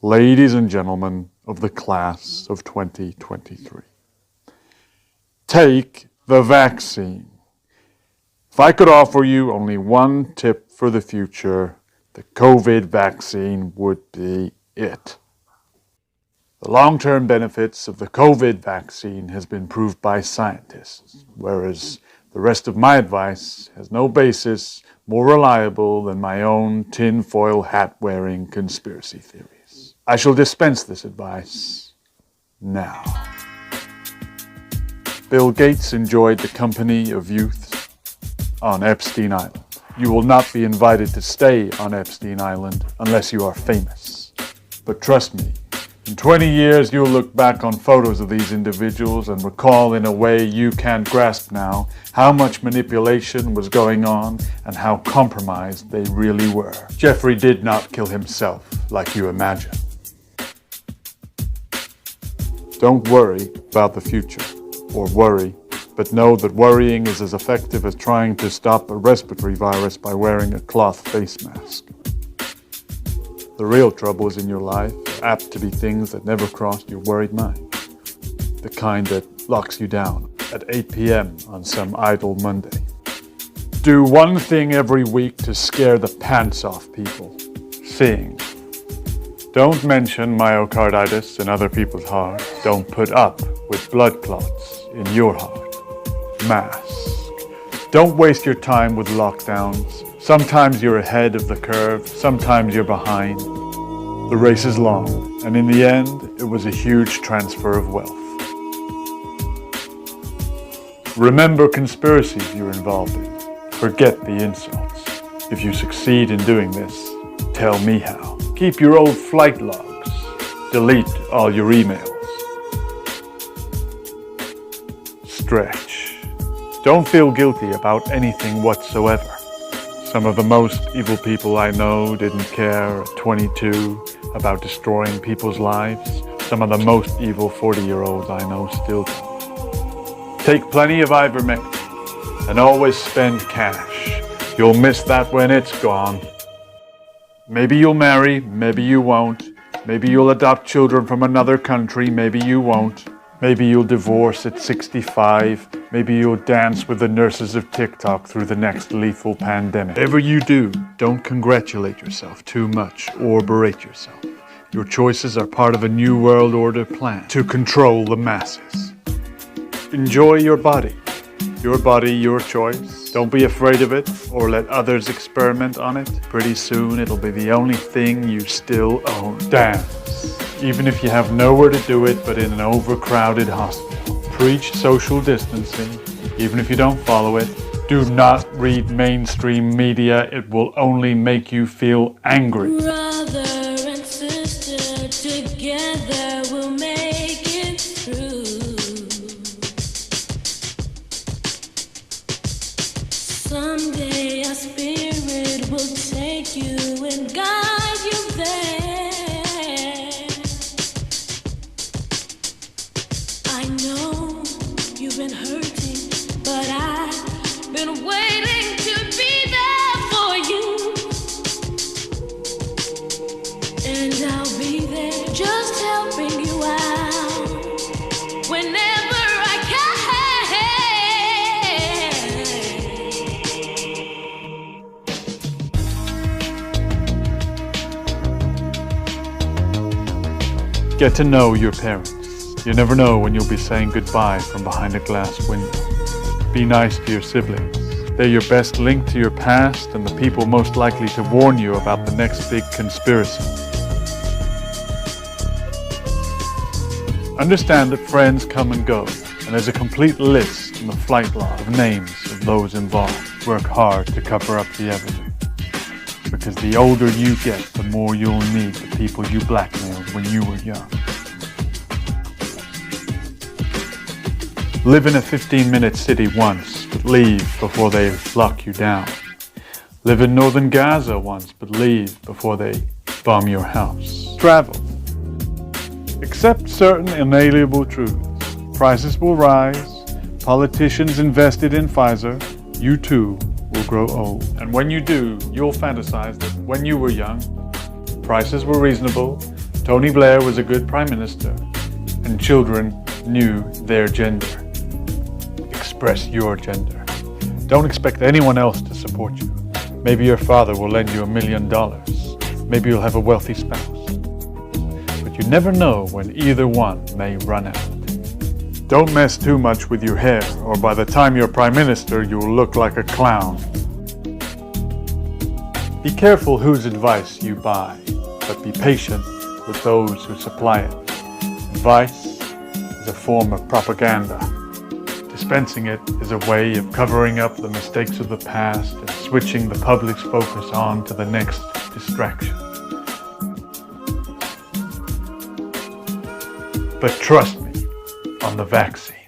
ladies and gentlemen of the class of 2023. Take the vaccine. If I could offer you only one tip for the future, the COVID vaccine would be it. The long-term benefits of the COVID vaccine has been proved by scientists, whereas the rest of my advice has no basis more reliable than my own tinfoil hat-wearing conspiracy theories. I shall dispense this advice now. Bill Gates enjoyed the company of youth on Epstein Island. You will not be invited to stay on Epstein Island unless you are famous. But trust me, in 20 years you'll look back on photos of these individuals and recall in a way you can't grasp now how much manipulation was going on and how compromised they really were. Jeffrey did not kill himself like you imagine. Don't worry about the future, or worry, but know that worrying is as effective as trying to stop a respiratory virus by wearing a cloth face mask. The real troubles in your life are apt to be things that never crossed your worried mind. The kind that locks you down at 8 p.m. on some idle Monday. Do one thing every week to scare the pants off people. Sing. Don't mention myocarditis in other people's hearts. Don't put up with blood clots in your heart. Mask. Don't waste your time with lockdowns. Sometimes you're ahead of the curve, sometimes you're behind. The race is long, and in the end, it was a huge transfer of wealth. Remember conspiracies you're involved in. Forget the insults. If you succeed in doing this, tell me how. Keep your old flight logs. Delete all your emails. Stretch. Don't feel guilty about anything whatsoever. Some of the most evil people I know didn't care at 22 about destroying people's lives. Some of the most evil 40-year-olds I know still don't. Take plenty of ivermectin and always spend cash. You'll miss that when it's gone. Maybe you'll marry, maybe you won't. Maybe you'll adopt children from another country, maybe you won't. Maybe you'll divorce at 65. Maybe you'll dance with the nurses of TikTok through the next lethal pandemic. Whatever you do, don't congratulate yourself too much or berate yourself. Your choices are part of a new world order plan to control the masses. Enjoy your body. Your body, your choice. Don't be afraid of it or let others experiment on it. Pretty soon it'll be the only thing you still own. Dance. Even if you have nowhere to do it but in an overcrowded hospital. Preach social distancing, even if you don't follow it. Do not read mainstream media. It will only make you feel angry. Brother and sister, together we'll make it through. Someday our spirit will take you and guide you there. I know you've been hurting, but I've been waiting to be there for you. And I'll be there just helping you out whenever I can. Get to know your parents. You never know when you'll be saying goodbye from behind a glass window. Be nice to your siblings. They're your best link to your past and the people most likely to warn you about the next big conspiracy. Understand that friends come and go, and there's a complete list in the flight log of names of those involved. Work hard to cover up the evidence. Because the older you get, the more you'll need the people you blackmailed when you were young. Live in a 15-minute city once, but leave before they lock you down. Live in northern Gaza once, but leave before they bomb your house. Travel. Accept certain inalienable truths. Prices will rise. Politicians invested in Pfizer. You too will grow old. And when you do, you'll fantasize that when you were young, prices were reasonable, Tony Blair was a good prime minister, and children knew their gender. Express your gender. Don't expect anyone else to support you. Maybe your father will lend you $1 million. Maybe you'll have a wealthy spouse. But you never know when either one may run out. Don't mess too much with your hair, or by the time you're prime minister, you'll look like a clown. Be careful whose advice you buy, but be patient with those who supply it. Advice is a form of propaganda. Dispensing it is a way of covering up the mistakes of the past and switching the public's focus on to the next distraction. But trust me on the vaccine.